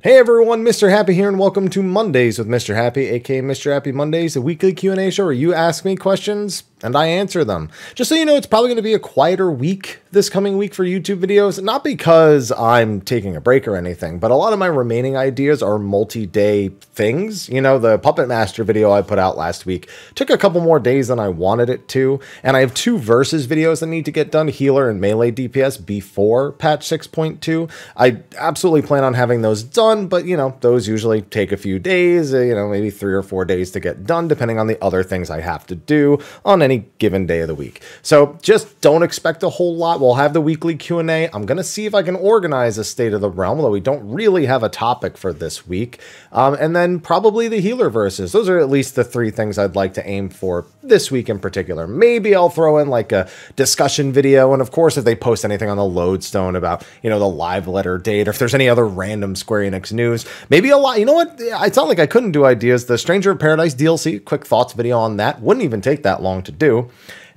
Hey everyone, Mr. Happy here, and welcome to Mondays with Mr. Happy, aka Mr. Happy Mondays, a weekly Q&A show where you ask me questions and I answer them. Just so you know, it's probably going to be a quieter week this coming week for YouTube videos, not because I'm taking a break or anything, but a lot of my remaining ideas are multi-day things. You know, the Puppet Master video I put out last week took a couple more days than I wanted it to, and I have two Versus videos that need to get done, Healer and Melee DPS, before patch 6.2. I absolutely plan on having those done, but you know, those usually take a few days, you know, maybe 3 or 4 days to get done, depending on the other things I have to do on any given day of the week. So just don't expect a whole lot. We'll have the weekly Q&A. I'm going to see if I can organize a State of the Realm, although we don't really have a topic for this week. And then probably the Healer Versus. Those are at least the 3 things I'd like to aim for this week in particular. Maybe I'll throw in like a discussion video. And of course, if they post anything on the Lodestone about, you know, the live letter date, or if there's any other random Square Enix news, maybe a lot. You know what? It's not like I couldn't do ideas. The Stranger of Paradise DLC, quick thoughts video on that. Wouldn't even take that long to do.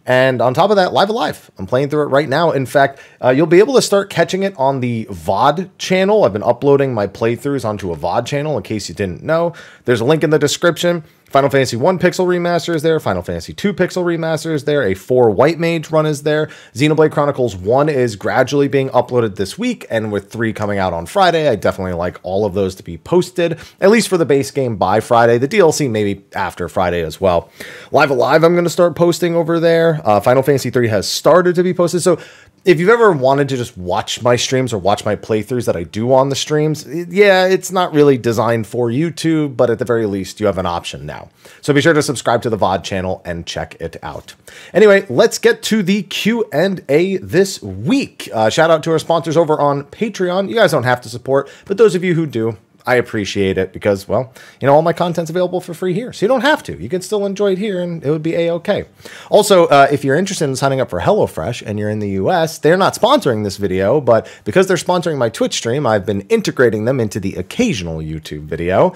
And on top of that, Live Alive. I'm playing through it right now. In fact, you'll be able to start catching it on the VOD channel. I've been uploading my playthroughs onto a VOD channel, in case you didn't know. There's a link in the description. Final Fantasy 1 Pixel Remaster is there. Final Fantasy 2 Pixel Remaster is there. A 4 White Mage run is there. Xenoblade Chronicles 1 is gradually being uploaded this week, and with 3 coming out on Friday, I definitely like all of those to be posted, at least for the base game by Friday. The DLC maybe after Friday as well. Live Alive I'm going to start posting over there. Final Fantasy 3 has started to be posted. So if you've ever wanted to just watch my streams or watch my playthroughs that I do on the streams, yeah, it's not really designed for YouTube, but at the very least, you have an option now. So be sure to subscribe to the VOD channel and check it out. Anyway, let's get to the Q&A this week. Shout out to our sponsors over on Patreon. You guys don't have to support, but those of you who do, I appreciate it because, well, you know, all my content's available for free here, so you don't have to. You can still enjoy it here, and it would be A-okay. Also, if you're interested in signing up for HelloFresh and you're in the US, they're not sponsoring this video, but because they're sponsoring my Twitch stream, I've been integrating them into the occasional YouTube video.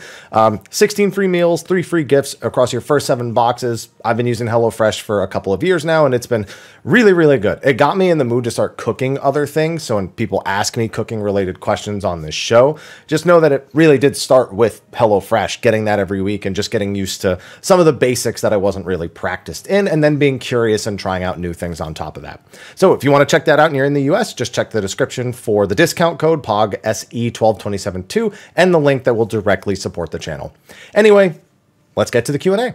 16 free meals, 3 free gifts across your first 7 boxes. I've been using HelloFresh for a couple of years now, and it's been really, really good. It got me in the mood to start cooking other things, so when people ask me cooking-related questions on this show, just know that it really did start with HelloFresh, getting that every week and just getting used to some of the basics that I wasn't really practiced in, and then being curious and trying out new things on top of that. So if you want to check that out and you're in the US, just check the description for the discount code POGSE12272 and the link that will directly support the channel. Anyway, let's get to the Q&A. All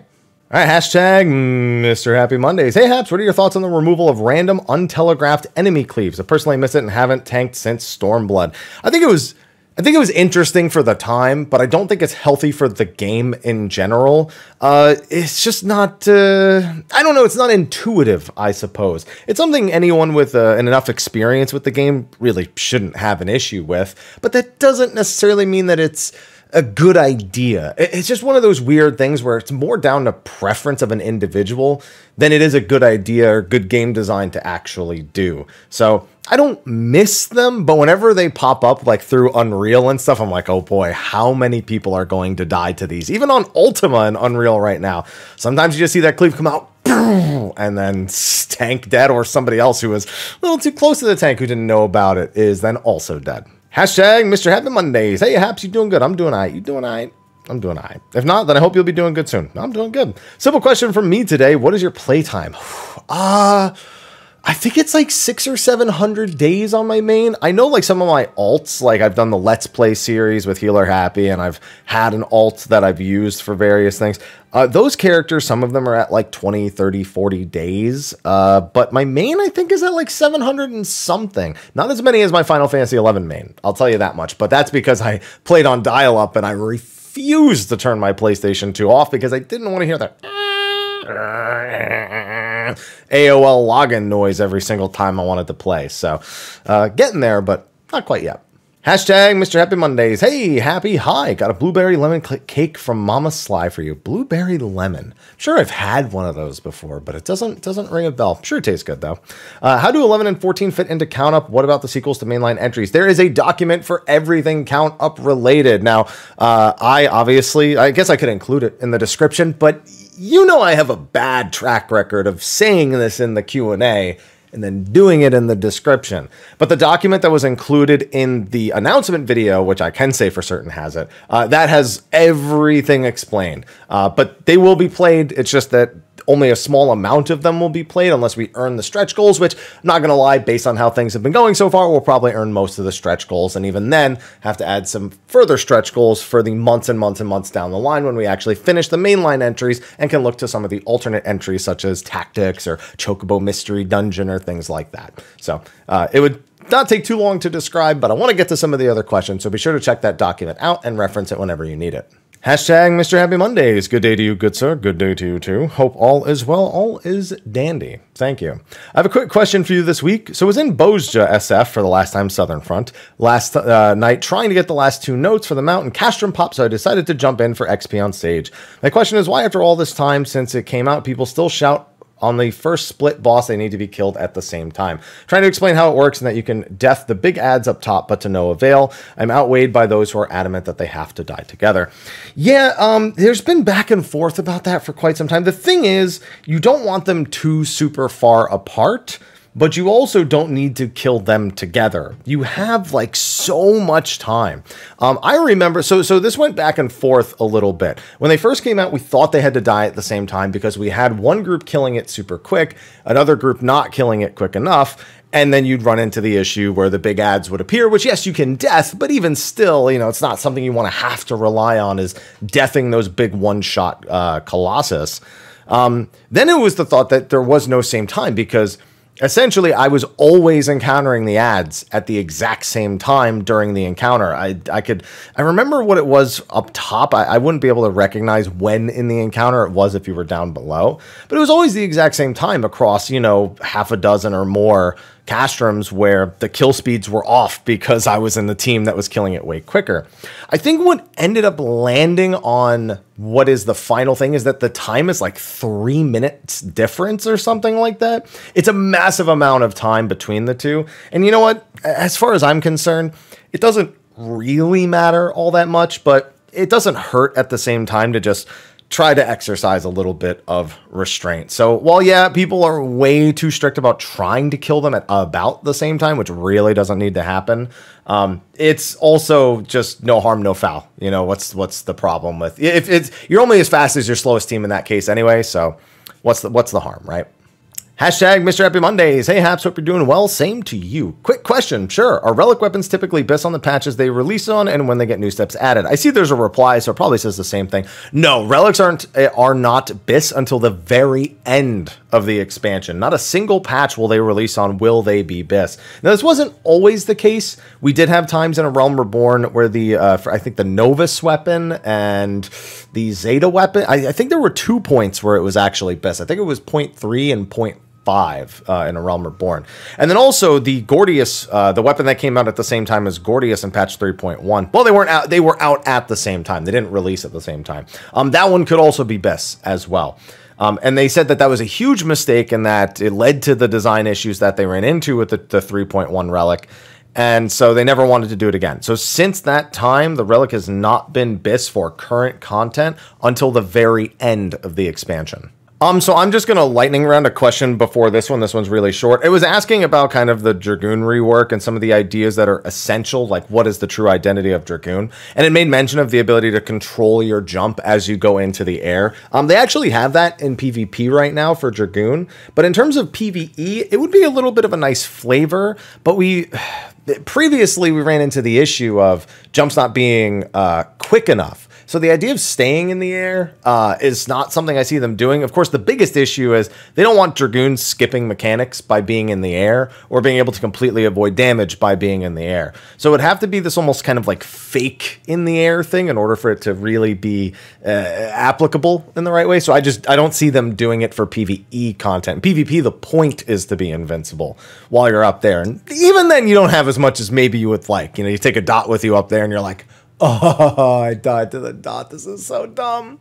right, hashtag Mr. Happy Mondays. Hey, Haps, what are your thoughts on the removal of random untelegraphed enemy cleaves? I personally miss it and haven't tanked since Stormblood. I think it was interesting for the time, but I don't think it's healthy for the game in general. It's just not, I don't know, it's not intuitive, I suppose. It's something anyone with enough experience with the game really shouldn't have an issue with, but that doesn't necessarily mean that it's a good idea. It's just one of those weird things where it's more down to preference of an individual than it is a good idea or good game design to actually do. So I don't miss them, but whenever they pop up like through Unreal and stuff, I'm like, oh boy, how many people are going to die to these? Even on Ultima and Unreal right now. Sometimes you just see that cleave come out and then tank dead, or somebody else who was a little too close to the tank who didn't know about it is then also dead. Hashtag Mr. Happy Mondays. Hey, Haps, you doing good? I'm doing all right. You doing all right? I'm doing all right. If not, then I hope you'll be doing good soon. I'm doing good. Simple question from me today. What is your playtime? I think it's like 600 or 700 days on my main. I know like some of my alts, like I've done the Let's Play series with Healer Happy, and I've had an alt that I've used for various things. Those characters, some of them are at like 20, 30, 40 days. But my main, I think, is at like 700 and something. Not as many as my Final Fantasy 11 main, I'll tell you that much. But that's because I played on dial-up and I refused to turn my PlayStation 2 off because I didn't want to hear that AOL login noise every single time I wanted to play. So getting there, but not quite yet. Hashtag Mr. Happy Mondays. Hey, Happy, hi. Got a blueberry lemon cake from Mama Sly for you. Blueberry lemon. I'm sure I've had one of those before, but it doesn't ring a bell. Sure it tastes good, though. How do 11 and 14 fit into Count Up? What about the sequels to mainline entries? There is a document for everything Count Up related. Now, I guess I could include it in the description, but you know I have a bad track record of saying this in the Q&A and then doing it in the description. But the document that was included in the announcement video, which I can say for certain has it, that has everything explained. But they will be played. It's just that only a small amount of them will be played unless we earn the stretch goals, which, I'm not going to lie, based on how things have been going so far, we'll probably earn most of the stretch goals, and even then have to add some further stretch goals for the months and months and months down the line when we actually finish the mainline entries and can look to some of the alternate entries such as Tactics or Chocobo Mystery Dungeon or things like that. So it would not take too long to describe, but I want to get to some of the other questions, so be sure to check that document out and reference it whenever you need it. Hashtag Mr. Happy Mondays. Good day to you, good sir. Good day to you, too. Hope all is well. All is dandy. Thank you. I have a quick question for you this week. So I was in Bozja SF for the last time Southern Front last night, trying to get the last 2 notes for the mount, and Castrum popped, so I decided to jump in for XP on stage. My question is, why after all this time since it came out, people still shout on the first split boss they need to be killed at the same time? Trying to explain how it works and that you can death the big ads up top, but to no avail. I'm outweighed by those who are adamant that they have to die together. Yeah, there's been back and forth about that for quite some time. The thing is, you don't want them too super far apart, but you also don't need to kill them together. You have like so much time. I remember, so this went back and forth a little bit. When they first came out, we thought they had to die at the same time because we had one group killing it super quick, another group not killing it quick enough, and then you'd run into the issue where the big ads would appear, which, yes, you can death, but even still, you know, it's not something you want to have to rely on, is deathing those big one-shot Colossus. Then it was the thought that there was no same time because essentially, I was always encountering the ads at the exact same time during the encounter. I remember what it was up top. I wouldn't be able to recognize when in the encounter it was if you were down below, but it was always the exact same time across, you know, half a dozen or more Castrums where the kill speeds were off because I was in the team that was killing it way quicker. I think what ended up landing on what is the final thing is that the time is like 3 minutes difference or something like that. It's a massive amount of time between the two. And you know what? As far as I'm concerned, it doesn't really matter all that much, but it doesn't hurt at the same time to just try to exercise a little bit of restraint. So while, yeah, people are way too strict about trying to kill them at about the same time, which really doesn't need to happen, it's also just no harm, no foul. You know, what's the problem with, if it's, you're only as fast as your slowest team in that case anyway, so what's the harm, right? Hashtag Mr. Happy Mondays. Hey, Haps, hope you're doing well. Same to you. Quick question. Sure. Are relic weapons typically BIS on the patches they release on and when they get new steps added? I see there's a reply, so it probably says the same thing. No, relics are not BIS until the very end of the expansion. Not a single patch will they release on will they be BIS. Now, this wasn't always the case. We did have times in A Realm Reborn where the, I think the Novus weapon and the Zeta weapon, I think there were 2 points where it was actually BIS. I think it was 0.3 and 0.5 in A Realm Reborn. And then also the Gordius, the weapon that came out at the same time as Gordius in patch 3.1. Well, they were out at the same time. They didn't release at the same time. That one could also be BIS as well. And they said that that was a huge mistake and that it led to the design issues that they ran into with the 3.1 relic. And so they never wanted to do it again. So since that time, the relic has not been BIS for current content until the very end of the expansion. So I'm just going to lightning round a question before this one. This one's really short. It was asking about kind of the Dragoon rework and some of the ideas that are essential, like what is the true identity of Dragoon? And it made mention of the ability to control your jump as you go into the air. They actually have that in PvP right now for Dragoon. But in terms of PvE, it would be a little bit of a nice flavor. But previously we ran into the issue of jumps not being quick enough. So the idea of staying in the air is not something I see them doing. Of course, the biggest issue is they don't want Dragoons skipping mechanics by being in the air or being able to completely avoid damage by being in the air. So it would have to be this almost kind of like fake in the air thing in order for it to really be applicable in the right way. So I don't see them doing it for PvE content. PvP, the point is to be invincible while you're up there. And even then, you don't have as much as maybe you would like. You know, you take a dot with you up there and you're like, oh, I died to the dot. This is so dumb.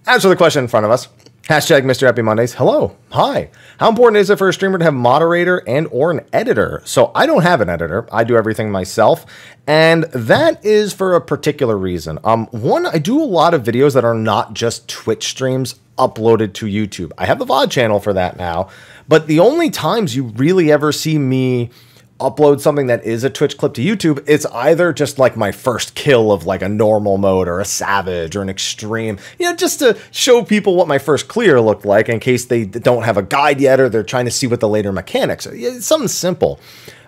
Answer the question in front of us. Hashtag Mr. Happy Mondays. Hello. Hi. How important is it for a streamer to have moderator and or an editor? So I don't have an editor. I do everything myself. And that is for a particular reason. One, I do a lot of videos that are not just Twitch streams uploaded to YouTube. I have the VOD channel for that now. But the only times you really ever see me upload something that is a Twitch clip to YouTube, it's either just like my first kill of like a normal mode or a savage or an extreme, just to show people what my first clear looked like in case they don't have a guide yet or they're trying to see what the later mechanics are. It's something simple.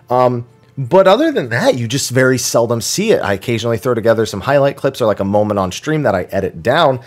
But other than that, you just very seldom see it. I occasionally throw together some highlight clips or like a moment on stream that I edit down.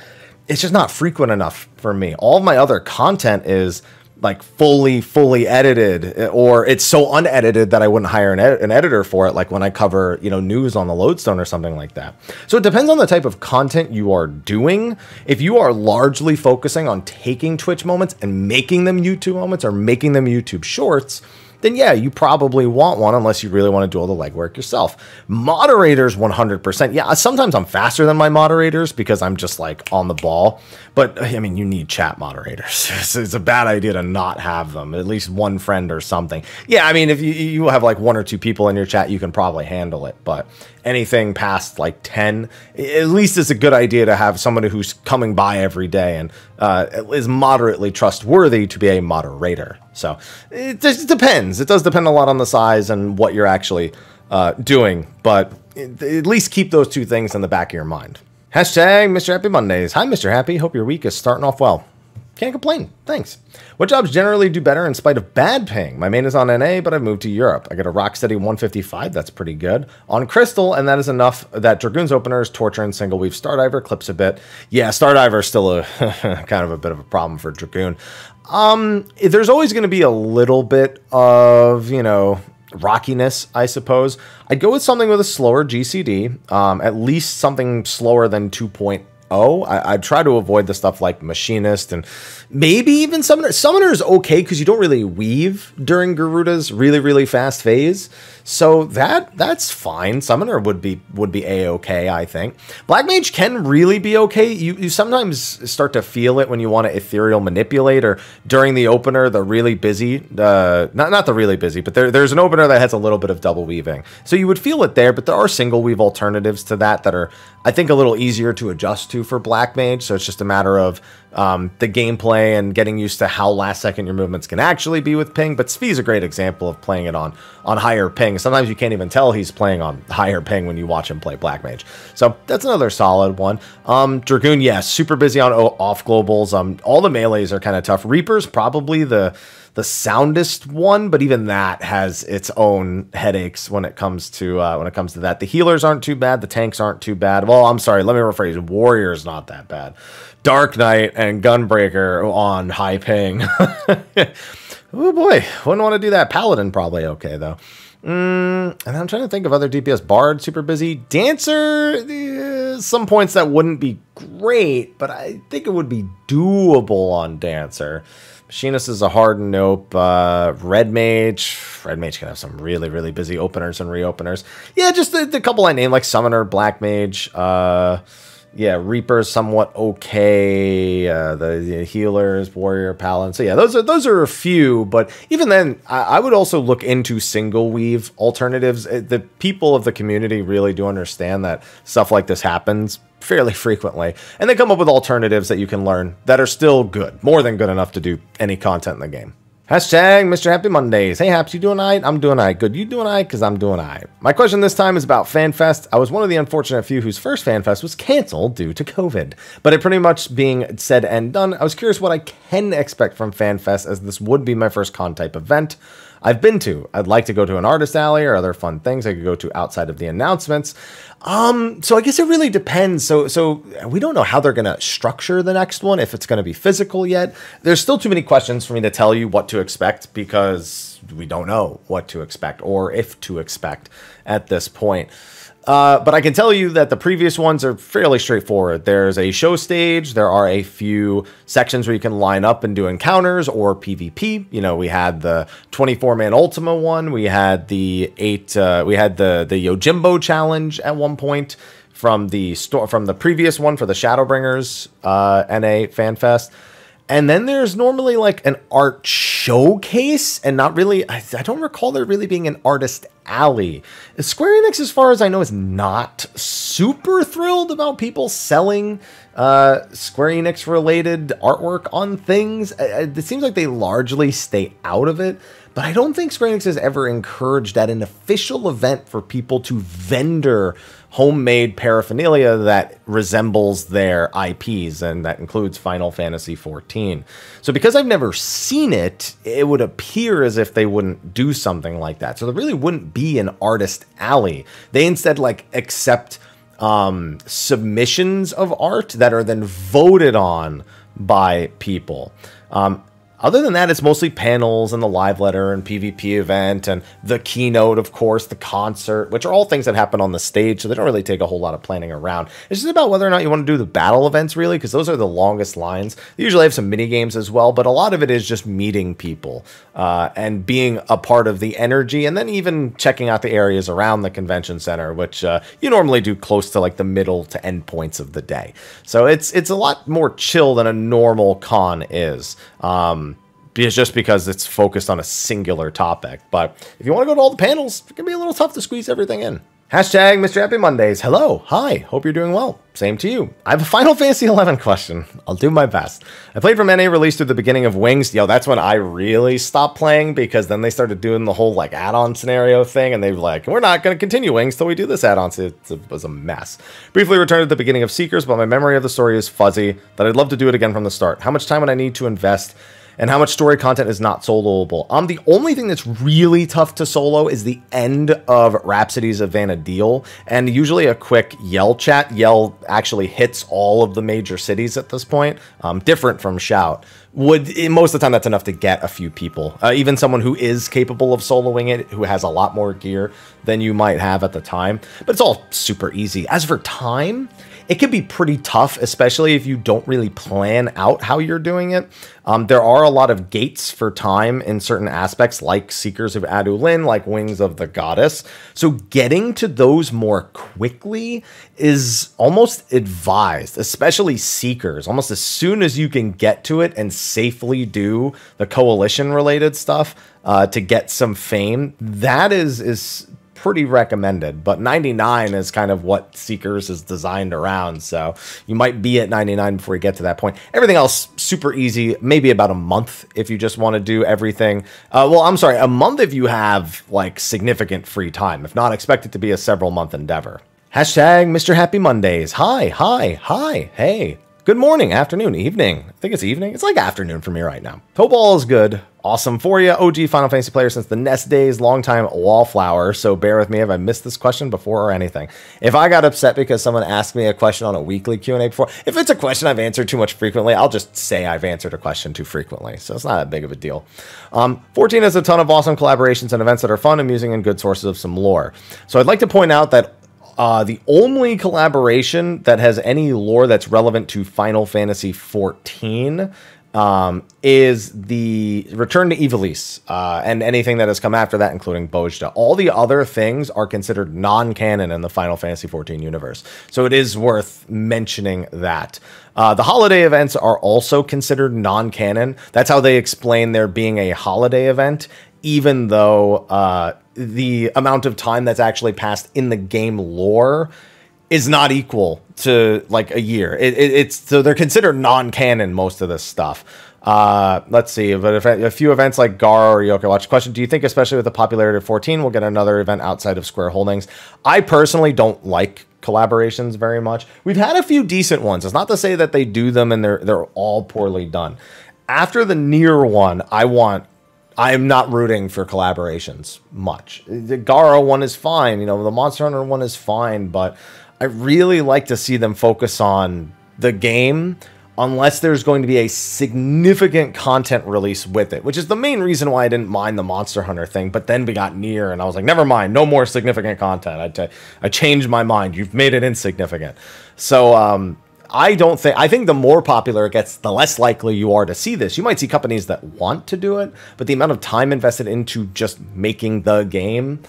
It's just not frequent enough for me. All of my other content is like fully edited, or it's so unedited that I wouldn't hire an editor for it, like when I cover news on the Lodestone or something like that. So it depends on the type of content you are doing. If you are largely focusing on taking Twitch moments and making them YouTube moments or making them YouTube shorts, then yeah, you probably want one unless you really want to do all the legwork yourself. Moderators, 100%. Yeah, sometimes I'm faster than my moderators because I'm just like on the ball. But I mean, you need chat moderators. It's a bad idea to not have them, at least one friend or something. Yeah, I mean, if you have like 1 or 2 people in your chat, you can probably handle it. But anything past like 10, at least it's a good idea to have somebody who's coming by every day and is moderately trustworthy to be a moderator. So it just depends. It does depend a lot on the size and what you're actually doing, but at least keep those 2 things in the back of your mind. Hashtag Mr. Happy Mondays. Hi, Mr. Happy. Hope your week is starting off well. Can't complain. Thanks. What jobs generally do better in spite of bad paying? My main is on NA, but I've moved to Europe. I get a Rocksteady 155. That's pretty good. On Crystal, and that is enough that Dragoon's openers, Torture, and Single Weave Stardiver clips a bit. Yeah, Stardiver is still a kind of a bit of a problem for Dragoon. There's always going to be a little bit of, rockiness, I suppose. I'd go with something with a slower GCD, at least something slower than 2.0. I'd try to avoid the stuff like Machinist and maybe even Summoner. Summoner is okay because you don't really weave during Garuda's really fast phase. So that's fine. Summoner would be a-okay, I think. Black Mage can really be okay. You sometimes start to feel it when you want to ethereal manipulate, or during the opener, the really busy, not the really busy, but there's an opener that has a little bit of double weaving. So you would feel it there, but there are single weave alternatives to that are, I think, a little easier to adjust to for Black Mage. So it's just a matter of the gameplay and getting used to how last second your movements can actually be with ping. But Svi's a great example of playing it on higher ping. Sometimes you can't even tell he's playing on higher ping when you watch him play Black Mage. So that's another solid one. Dragoon, yes, super busy on off globals. All the melees are kind of tough. Reaper's probably the soundest one, but even that has its own headaches when it comes to that. The healers aren't too bad. The tanks aren't too bad. Well, I'm sorry. Let me rephrase. Warrior's not that bad. Dark Knight and Gunbreaker on high ping. Oh boy, wouldn't want to do that. Paladin probably okay though. And I'm trying to think of other DPS. Bard, super busy. Dancer, some points that wouldn't be great, but I think it would be doable on Dancer. Machinist is a hard nope. Red Mage can have some really busy openers and reopeners. Yeah, just the couple I named, like Summoner, Black Mage. Yeah, Reaper's somewhat okay. The healers, Warrior, Paladin. So yeah, those are a few. But even then, I would also look into single weave alternatives. The people of the community really do understand that stuff like this happens fairly frequently, and they come up with alternatives that you can learn that are still good, more than good enough to do any content in the game. Hashtag Mr. Happy Mondays. Hey, Haps, you doing all right? I'm doing all right. Good. You doing all right? Because I'm doing all right. My question this time is about FanFest. I was one of the unfortunate few whose first FanFest was canceled due to COVID. But it pretty much being said and done, I was curious what I can expect from FanFest, as this would be my first con type event I've been to. I'd like to go to an artist alley or other fun things I could go to outside of the announcements. So I guess it really depends. So we don't know how they're going to structure the next one, if it's going to be physical yet. There's still too many questions for me to tell you what to expect, because we don't know what to expect or if to expect at this point. But I can tell you that the previous ones are fairly straightforward. There's a show stage. There are a few sections where you can line up and do encounters or PvP. You know, we had the 24-man Ultima one. We had the we had the Yojimbo challenge at one point from the previous one for the Shadowbringers NA FanFest. And then there's normally like an art showcase, and not really, I don't recall there really being an artist alley. Square Enix, as far as I know, is not super thrilled about people selling Square Enix related artwork on things. It seems like they largely stay out of it, but I don't think Square Enix has ever encouraged at an official event for people to vendor homemade paraphernalia that resembles their IPs, and that includes Final Fantasy XIV. So because I've never seen it, it would appear as if they wouldn't do something like that. So there really wouldn't be an artist alley. They instead like accept submissions of art that are then voted on by people. Other than that, it's mostly panels and the live letter and PvP event and the keynote, of course, the concert, which are all things that happen on the stage, so they don't really take a whole lot of planning around. It's just about whether or not you want to do the battle events, really, because those are the longest lines. They usually have some mini games as well, but a lot of it is just meeting people and being a part of the energy, and then even checking out the areas around the convention center, which you normally do close to like the middle to end points of the day. So it's a lot more chill than a normal con is. Just because it's focused on a singular topic. But if you want to go to all the panels, it can be a little tough to squeeze everything in. Hashtag Mr. Happy Mondays. Hello. Hi. Hope you're doing well. Same to you. I have a Final Fantasy XI question. I'll do my best. I played from NA release through the beginning of Wings. Yo, that's when I really stopped playing, because then they started doing the whole like add-on scenario thing, and they were like, we're not going to continue Wings till we do this add-on. So it was a mess. Briefly returned at the beginning of Seekers, but my memory of the story is fuzzy, that I'd love to do it again from the start. How much time would I need to invest? And how much story content is not soloable? The only thing that's really tough to solo is the end of Rhapsodies of Vana'diel, and usually a quick Yell chat. Yell actually hits all of the major cities at this point, different from Shout. Most of the time that's enough to get a few people, even someone who is capable of soloing it, who has a lot more gear than you might have at the time. But it's all super easy. As for time, it can be pretty tough, especially if you don't really plan out how you're doing it. There are a lot of gates for time in certain aspects, like Seekers of Adulin, like Wings of the Goddess. So getting to those more quickly is almost advised, especially Seekers. Almost as soon as you can get to it and safely do the Coalition-related stuff to get some fame, that is pretty recommended. But 99 is kind of what Seekers is designed around, so you might be at 99 before you get to that point. Everything else super easy, maybe about a month if you just want to do everything. Well, I'm sorry, a month if you have like significant free time. If not, expect it to be a several month endeavor. Hashtag Mr. Happy Mondays. Hi, hey. Good morning, afternoon, evening. I think it's evening. It's like afternoon for me right now. Hope all is good. Awesome for you. OG Final Fantasy player since the NES days, longtime wallflower. So bear with me if I missed this question before or anything. If I got upset because someone asked me a question on a weekly Q&A before, if it's a question I've answered too much frequently, I'll just say I've answered a question too frequently. So it's not that big of a deal. 14 has a ton of awesome collaborations and events that are fun, amusing, and good sources of some lore. So I'd like to point out that the only collaboration that has any lore that's relevant to Final Fantasy XIV is the Return to Ivalice, and anything that has come after that, including Bojta. All the other things are considered non-canon in the Final Fantasy XIV universe, so it is worth mentioning that. The holiday events are also considered non-canon. That's how they explain there being a holiday event, even though the amount of time that's actually passed in the game lore is not equal to like a year. So they're considered non-canon, most of this stuff. Let's see, but if a few events like Gar or Yokai Watch. Question: do you think, especially with the popularity of 14, we'll get another event outside of Square Holdings? I personally don't like collaborations very much. We've had a few decent ones. It's not to say that they do them and they're all poorly done. After the Nier one, I'm not rooting for collaborations much. The Gara one is fine, you know, the Monster Hunter one is fine, but I really like to see them focus on the game unless there's going to be a significant content release with it, which is the main reason why I didn't mind the Monster Hunter thing. But then we got Nier, and I was like, never mind, no more significant content. I changed my mind. You've made it insignificant. So, I think the more popular it gets, the less likely you are to see this. You might see companies that want to do it, but the amount of time invested into just making the game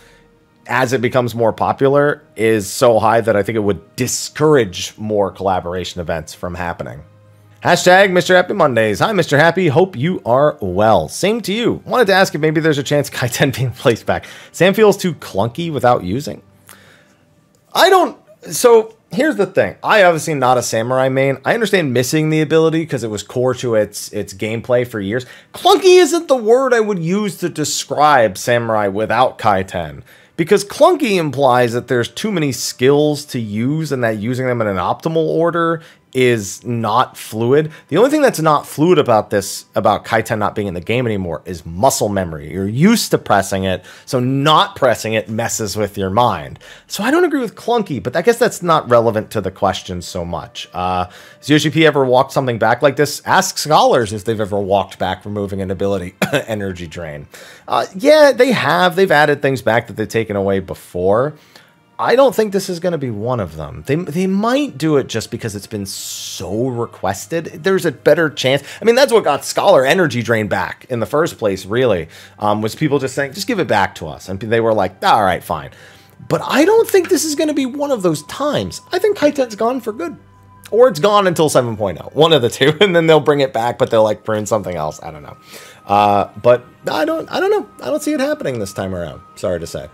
as it becomes more popular is so high that I think it would discourage more collaboration events from happening. Hashtag Mr. Happy Mondays. Hi, Mr. Happy. Hope you are well. Same to you. Wanted to ask if maybe there's a chance Kaiten being placed back. Sam feels too clunky without using. I don't... So, here's the thing. I obviously not a Samurai main. I understand missing the ability because it was core to its gameplay for years. Clunky isn't the word I would use to describe Samurai without Kaiten. Because clunky implies that there's too many skills to use and that using them in an optimal order is not fluid. The only thing that's not fluid about this, about Kaiten not being in the game anymore, is muscle memory. You're used to pressing it, so not pressing it messes with your mind. So I don't agree with clunky, but I guess that's not relevant to the question so much. Has Yoshi P ever walked something back like this? Ask scholars if they've ever walked back removing an ability energy drain. Yeah, they have. They've added things back that they've taken away before. I don't think this is going to be one of them. They might do it just because it's been so requested. There's a better chance. I mean, that's what got Scholar Energy Drain back in the first place, really, was people just saying, just give it back to us. And they were like, all right, fine. But I don't think this is going to be one of those times. I think Kaiten's gone for good. Or it's gone until 7.0. One of the two. And then they'll bring it back, but they'll like print something else. I don't know. But I don't know. I don't see it happening this time around. Sorry to say.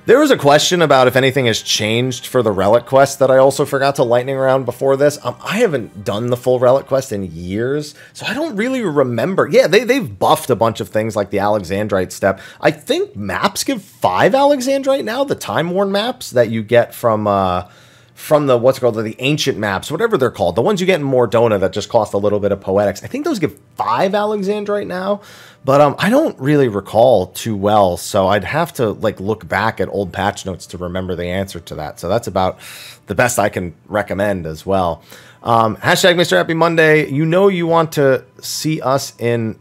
There was a question about if anything has changed for the Relic Quest that I also forgot to lightning round before this. I haven't done the full Relic Quest in years, so I don't really remember. Yeah, they've buffed a bunch of things like the Alexandrite step. I think maps give 5 Alexandrite now, the Time-Worn maps that you get from the, what's it called, the ancient maps, whatever they're called. The ones you get in Mordona that just cost a little bit of poetics. I think those give 5 Alexandrite now. But I don't really recall too well, so I'd have to like look back at old patch notes to remember the answer to that. So that's about the best I can recommend as well. Hashtag Mr. Happy Monday. You know you want to see us in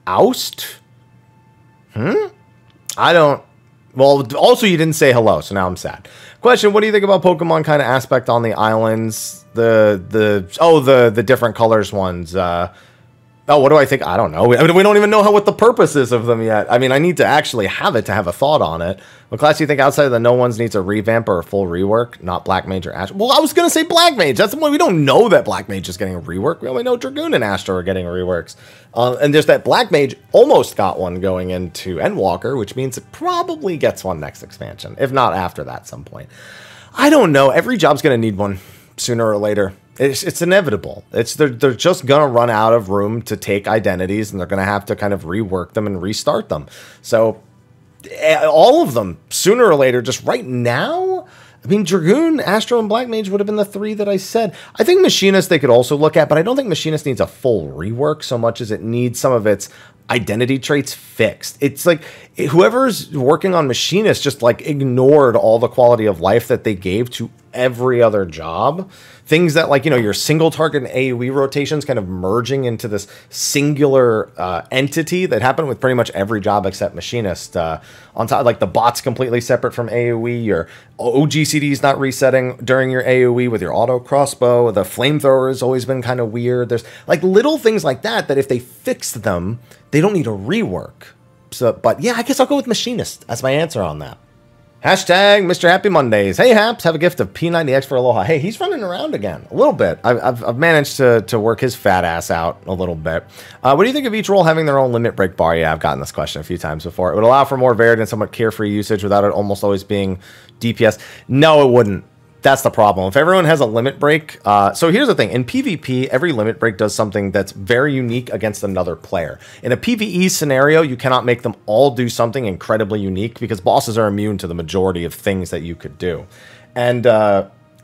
Oust? I don't... Well, also you didn't say hello, so now I'm sad. Question, what do you think about Pokemon kind of aspect on the islands? The different colors ones. Oh, what do I think? I don't know. We don't even know what the purpose is of them yet. I mean, I need to actually have it to have a thought on it. What class do you think outside of the No Ones needs a revamp or a full rework? Not Black Mage or Astro. Well, I was going to say Black Mage. That's the one. We don't know that Black Mage is getting a rework. We only know Dragoon and Astro are getting reworks. And there's that Black Mage almost got one going into Endwalker, which means it probably gets one next expansion, if not after that at some point. I don't know. Every job's going to need one sooner or later. It's inevitable. They're just gonna run out of room to take identities, and they're gonna have to kind of rework them and restart them. So all of them sooner or later. Just right now, I mean, Dragoon, Astro, and Black Mage would have been the 3 that I said. I think Machinist they could also look at, but I don't think Machinist needs a full rework so much as it needs some of its identity traits fixed. It's like whoever's working on Machinist just like ignored all the quality of life that they gave to every other job. Things that, like, you know, your single target and AoE rotations kind of merging into this singular entity that happened with pretty much every job except Machinist. On top, like the bot's completely separate from AoE, your OGCD is not resetting during your AoE with your auto crossbow, the flamethrower has always been kind of weird. There's like little things like that if they fix them, they don't need a rework. So, but yeah, I guess I'll go with Machinist as my answer on that. Hashtag Mr. Happy Mondays. Hey, Haps, have a gift of P90X for Aloha. Hey, he's running around again a little bit. I've managed to work his fat ass out a little bit. What do you think of each role having their own limit break bar? Yeah, I've gotten this question a few times before. It would allow for more varied and somewhat carefree usage without it almost always being DPS. No, it wouldn't. That's the problem. If everyone has a limit break, so here's the thing. In PvP, every limit break does something that's very unique against another player. In a PvE scenario, you cannot make them all do something incredibly unique because bosses are immune to the majority of things that you could do. And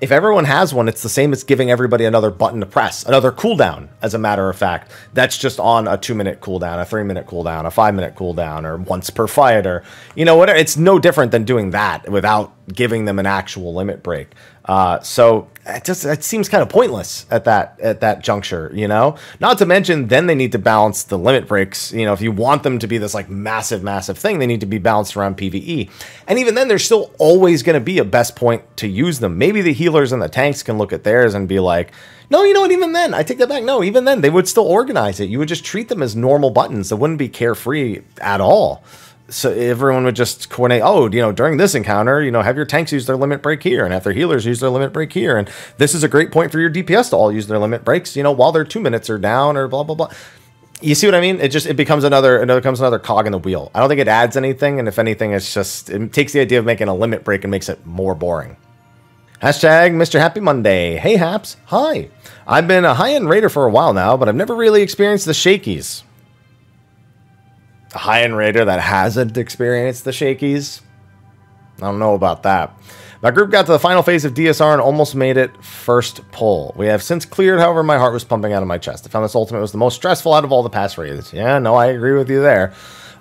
if everyone has one, it's the same as giving everybody another button to press, another cooldown, as a matter of fact. That's just on a 2-minute cooldown, a 3-minute cooldown, a 5-minute cooldown, or once per fight, or, you know, whatever. It's no different than doing that without giving them an actual limit break. So it seems kind of pointless at that juncture, you know? Not to mention, then they need to balance the limit breaks. You know, if you want them to be this like massive thing, they need to be balanced around PvE. And even then, there's still always going to be a best point to use them. Maybe the healers and the tanks can look at theirs and be like, no, you know what, even then, I take that back. No, even then, they would still organize it. You would just treat them as normal buttons. It wouldn't be carefree at all. so everyone would just coordinate, oh, during this encounter, have your tanks use their limit break here and have their healers use their limit break here. And this is a great point for your DPS to all use their limit breaks, while their 2 minutes are down or blah, blah, blah. You see what I mean? It becomes another cog in the wheel. I don't think it adds anything. And if anything, it takes the idea of making a limit break and makes it more boring. Hashtag Mr. Happy Monday. Hey, Haps. Hi. I've been a high-end raider for a while now, but I've never really experienced the shakies. A high-end raider that hasn't experienced the shakies? I don't know about that. My group got to the final phase of DSR and almost made it first pull. We have since cleared, however, my heart was pumping out of my chest. I found this ultimate was the most stressful out of all the past raids. Yeah, no, I agree with you there.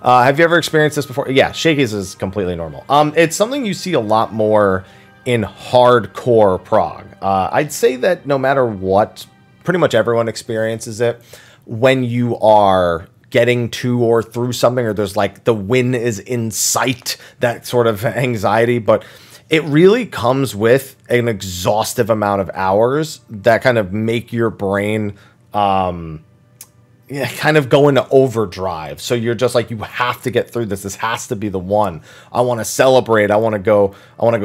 Have you ever experienced this before? Yeah, shakies is completely normal. It's something you see a lot more in hardcore prog. I'd say that no matter what, pretty much everyone experiences it when you are getting to or through something, or there's like the win is in sight, that sort of anxiety. But it really comes with an exhaustive amount of hours that kind of make your brain kind of go into overdrive. So you're just like, you have to get through this. This has to be the one. I want to celebrate. I want to go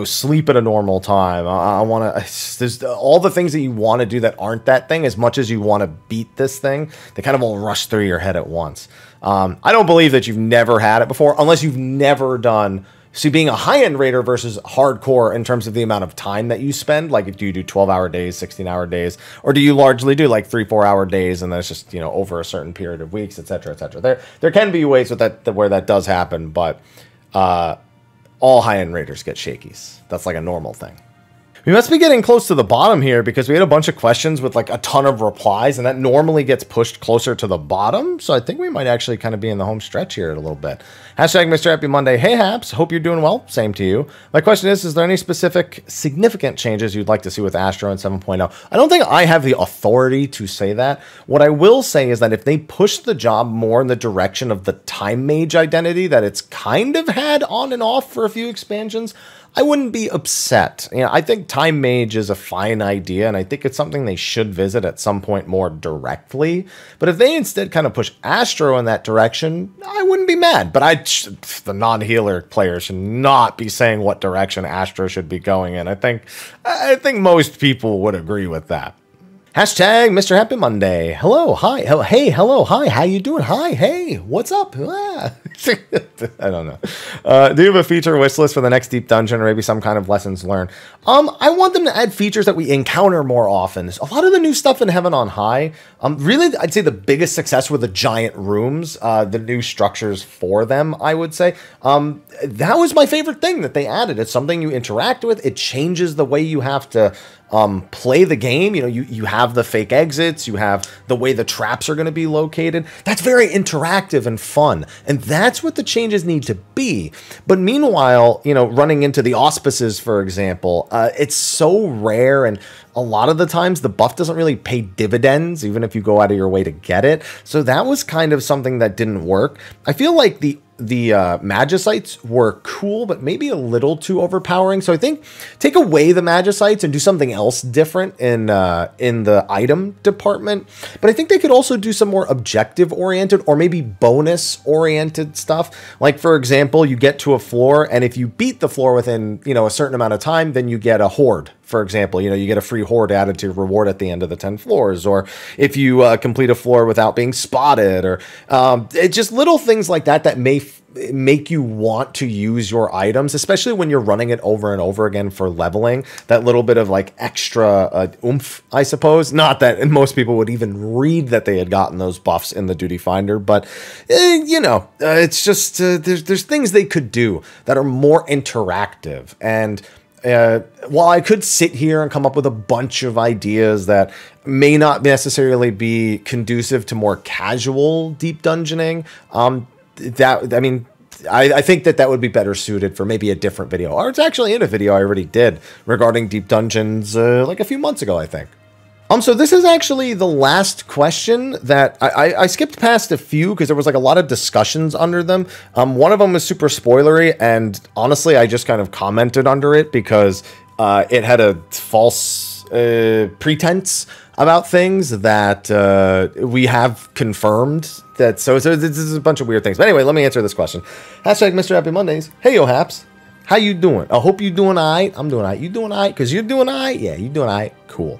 sleep at a normal time. I want to, there's all the things that you want to do that aren't that thing, as much as you want to beat this thing. They kind of all rush through your head at once. I don't believe that you've never had it before, unless you've never done. See, being a high-end raider versus hardcore in terms of the amount of time that you spend, like, do you do 12-hour days, 16-hour days, or do you largely do like 3-4 hour days, and that's just, over a certain period of weeks, etc., etc. There can be ways with that where that does happen, but all high-end raiders get shakies. That's like a normal thing. We must be getting close to the bottom here, because we had a bunch of questions with like a ton of replies, and that normally gets pushed closer to the bottom. So I think we might actually kind of be in the home stretch here a little bit. Hashtag Mr. Happy Monday. Hey, Haps. Hope you're doing well. Same to you. My question is there any specific significant changes you'd like to see with Astro in 7.0? I don't think I have the authority to say that. What I will say is that if they push the job more in the direction of the Time Mage identity that it's kind of had on and off for a few expansions, I wouldn't be upset. I think Time Mage is a fine idea, and I think it's something they should visit at some point more directly. But if they instead kind of push Astro in that direction, I wouldn't be mad. But the non-healer players should not be saying what direction Astro should be going in. I think most people would agree with that. Hashtag Mr. Happy Monday. Hello, hi. Hey, hello, hi. How you doing? Hi, hey, what's up? I don't know. Do you have a feature wish list for the next deep dungeon, or maybe some kind of lessons learned? I want them to add features that we encounter more often. A lot of the new stuff in Heaven on High, really, I'd say the biggest success were the giant rooms, the new structures for them, I would say. That was my favorite thing that they added. It's something you interact with. It changes the way you have to play the game. You have the fake exits, you have the way the traps are going to be located. That's very interactive and fun, and that's what the changes need to be. But meanwhile, running into the auspices, for example, it's so rare, and a lot of the times the buff doesn't really pay dividends, even if you go out of your way to get it. So that was kind of something that didn't work. I feel like the Magicites were cool, but maybe a little too overpowering. So I think take away the Magicites and do something else different in the item department. But I think they could also do some more objective oriented or maybe bonus oriented stuff. Like, for example, you get to a floor, and if you beat the floor within, a certain amount of time, then you get a horde. For example, you get a free horde added to your reward at the end of the 10 floors, or if you complete a floor without being spotted, or it's just little things like that that may make you want to use your items, especially when you're running it over and over again for leveling. That little bit of like extra oomph, I suppose. Not that most people would even read that they had gotten those buffs in the Duty Finder, but it's just there's things they could do that are more interactive. And while I could sit here and come up with a bunch of ideas that may not necessarily be conducive to more casual deep dungeoning, I think that would be better suited for maybe a different video. Or it's actually in a video I already did regarding deep dungeons like a few months ago, I think. So this is actually the last question that I skipped past a few because there was like a lot of discussions under them. One of them was super spoilery, and honestly, I just kind of commented under it because it had a false pretense. about things that we have confirmed. That so this is a bunch of weird things. But anyway, let me answer this question. Hashtag Mr. Happy Mondays. Hey, yo, Haps. How you doing? I hope you doing all right. I'm doing all right. You doing all right? Because you're doing all right? Yeah, you doing all right? Cool.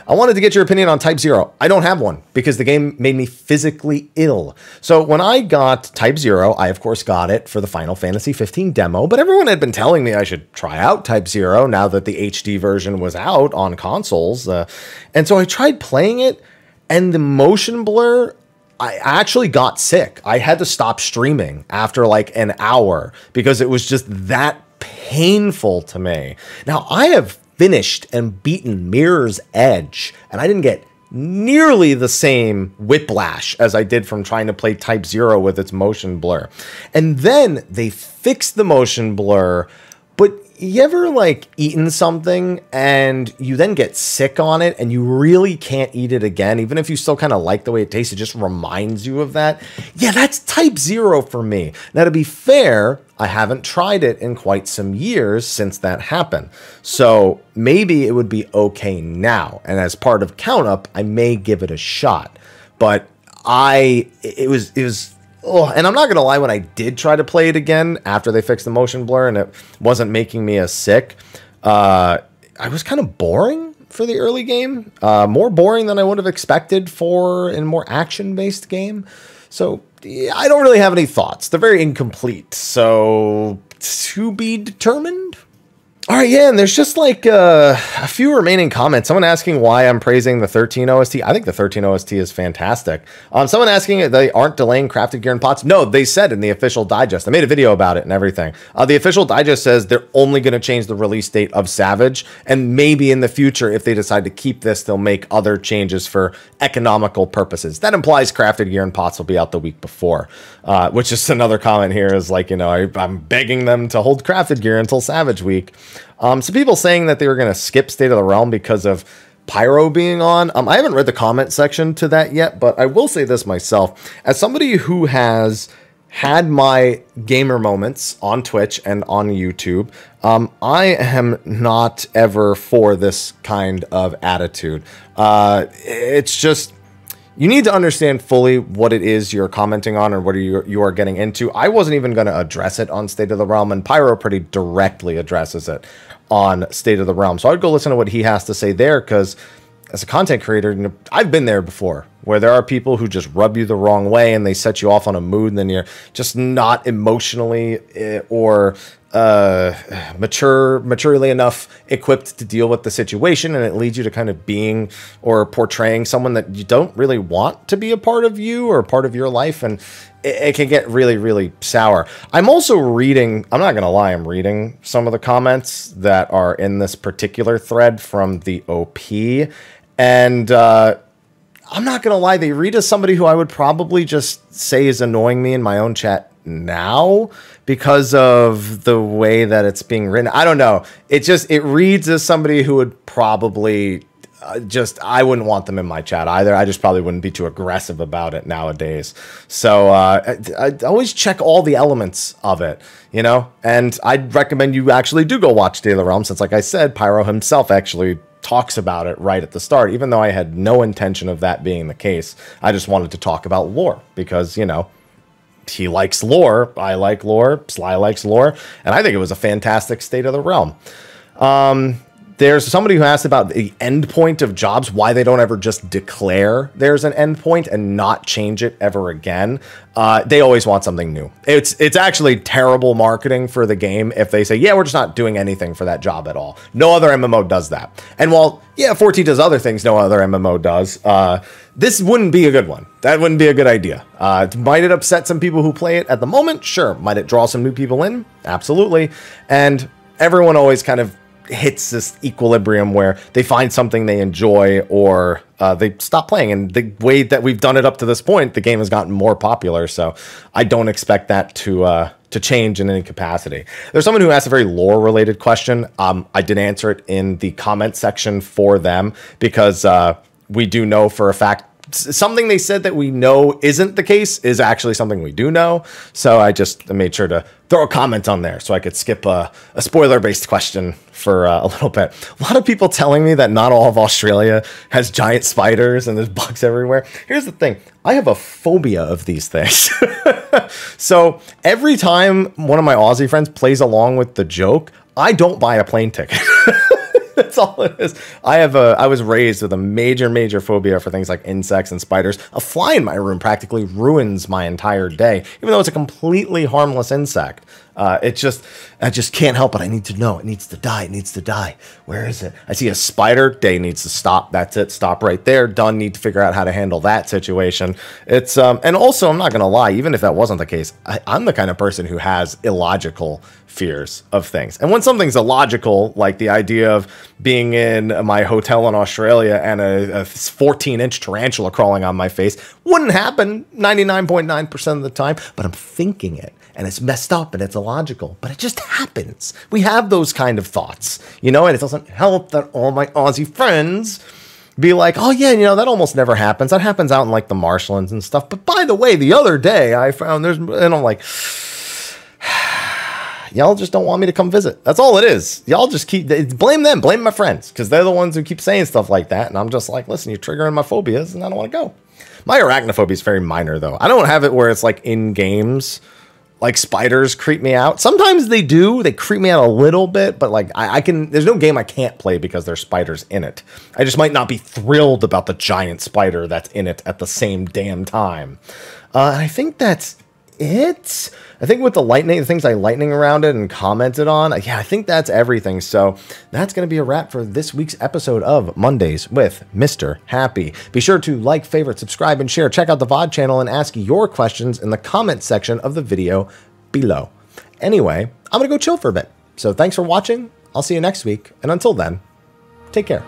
I wanted to get your opinion on Type 0. I don't have one because the game made me physically ill. So when I got Type 0, I of course got it for the Final Fantasy 15 demo, but everyone had been telling me I should try out Type 0 now that the HD version was out on consoles. And so I tried playing it, and the motion blur, I actually got sick. I had to stop streaming after like an hour because it was just that painful to me. Now, I have finished and beaten Mirror's Edge, and I didn't get nearly the same whiplash as I did from trying to play Type 0 with its motion blur. And then they fixed the motion blur, but you ever like eaten something and you then get sick on it and you really can't eat it again, even if you still kind of like the way it tastes, it just reminds you of that? Yeah, that's Type 0 for me. Now, to be fair, I haven't tried it in quite some years since that happened. So maybe it would be okay now. And as part of Count Up, I may give it a shot. But it was oh, and I'm not going to lie, when I did try to play it again after they fixed the motion blur and it wasn't making me as sick, I was kind of boring for the early game. More boring than I would have expected for a more action-based game. So yeah, I don't really have any thoughts. They're very incomplete. So to be determined. All right, yeah, and there's just like a few remaining comments. Someone asking why I'm praising the 13 OST. I think the 13 OST is fantastic. Someone asking if they aren't delaying Crafted Gear and Pots. No, they said in the official digest. I made a video about it and everything. The official digest says they're only going to change the release date of Savage, and maybe in the future, if they decide to keep this, they'll make other changes for economical purposes. That implies Crafted Gear and Pots will be out the week before, which is another comment here is like, you know, I'm begging them to hold Crafted Gear until Savage Week. So people saying that they were going to skip State of the Realm because of Pyro being on. I haven't read the comment section to that yet, but I will say this myself. As somebody who has had my gamer moments on Twitch and on YouTube, I am not ever for this kind of attitude. It's just, you need to understand fully what it is you're commenting on or what you are getting into. I wasn't even going to address it on State of the Realm, and Pyro pretty directly addresses it on State of the Realm. So I'd go listen to what he has to say there, because as a content creator, you know, I've been there before, where there are people who just rub you the wrong way and they set you off on a mood, and then you're just not emotionally or maturely enough equipped to deal with the situation, and it leads you to kind of being or portraying someone that you don't really want to be a part of you or part of your life, and it can get really, really sour. I'm also reading, I'm not going to lie, I'm reading some of the comments that are in this particular thread from the OP, and I'm not going to lie, they read as somebody who I would probably just say is annoying me in my own chat now because of the way that it's being written. I don't know. It reads as somebody who would probably I wouldn't want them in my chat either. I just probably wouldn't be too aggressive about it nowadays. So I always check all the elements of it, you know, and I'd recommend you actually do go watch State of the Realm, since like I said, Pyro himself actually talks about it right at the start, even though I had no intention of that being the case. I just wanted to talk about lore because, you know, he likes lore, I like lore, Sly likes lore, and I think it was a fantastic State of the Realm. There's somebody who asked about the endpoint of jobs, why they don't ever just declare there's an endpoint and not change it ever again. They always want something new. It's actually terrible marketing for the game if they say, yeah, we're just not doing anything for that job at all. No other MMO does that. And while, yeah, 14 does other things no other MMO does, this wouldn't be a good one. That wouldn't be a good idea. Might it upset some people who play it at the moment? Sure. Might it draw some new people in? Absolutely. And everyone always kind of hits this equilibrium where they find something they enjoy or they stop playing. And the way that we've done it up to this point, the game has gotten more popular. So I don't expect that to change in any capacity. There's someone who asked a very lore-related question. I did answer it in the comment section for them because we do know for a fact something they said that we know isn't the case is actually something we do know. So I just made sure to throw a comment on there so I could skip a spoiler-based question for a little bit. A lot of people telling me that not all of Australia has giant spiders and there's bugs everywhere. Here's the thing. I have a phobia of these things. So every time one of my Aussie friends plays along with the joke, I don't buy a plane ticket. That's all it is. I was raised with a major phobia for things like insects and spiders. A fly in my room practically ruins my entire day, even though it's a completely harmless insect. I just can't help it. I need to know. It needs to die. It needs to die. Where is it? I see a spider. Day needs to stop. That's it. Stop right there. Done. Need to figure out how to handle that situation. It's and also, I'm not gonna lie. Even if that wasn't the case, I'm the kind of person who has illogical fears of things. And when something's illogical, like the idea of being in my hotel in Australia and a 14-inch tarantula crawling on my face, wouldn't happen 99.9% of the time. But I'm thinking it. And it's messed up and it's illogical, but it just happens. We have those kind of thoughts, and it doesn't help that all my Aussie friends be like, oh yeah, that almost never happens. That happens out in like the marshlands and stuff. But by the way, the other day I found and I'm like, y'all just don't want me to come visit. That's all it is. Y'all just blame them, blame my friends, because they're the ones who keep saying stuff like that. And I'm just like, listen, you're triggering my phobias and I don't want to go. My arachnophobia is very minor though. I don't have it where it's like in games. Like spiders creep me out. Sometimes they do. They creep me out a little bit, but like there's no game I can't play because there's spiders in it. I just might not be thrilled about the giant spider that's in it at the same damn time. I think that's it. I think with the things I lightning around it and commented on, yeah, I think that's everything. So that's going to be a wrap for this week's episode of Mondays with Mr. Happy. Be sure to like, favorite, subscribe, and share. Check out the VOD channel and ask your questions in the comment section of the video below. Anyway, I'm going to go chill for a bit. So thanks for watching. I'll see you next week. And until then, take care.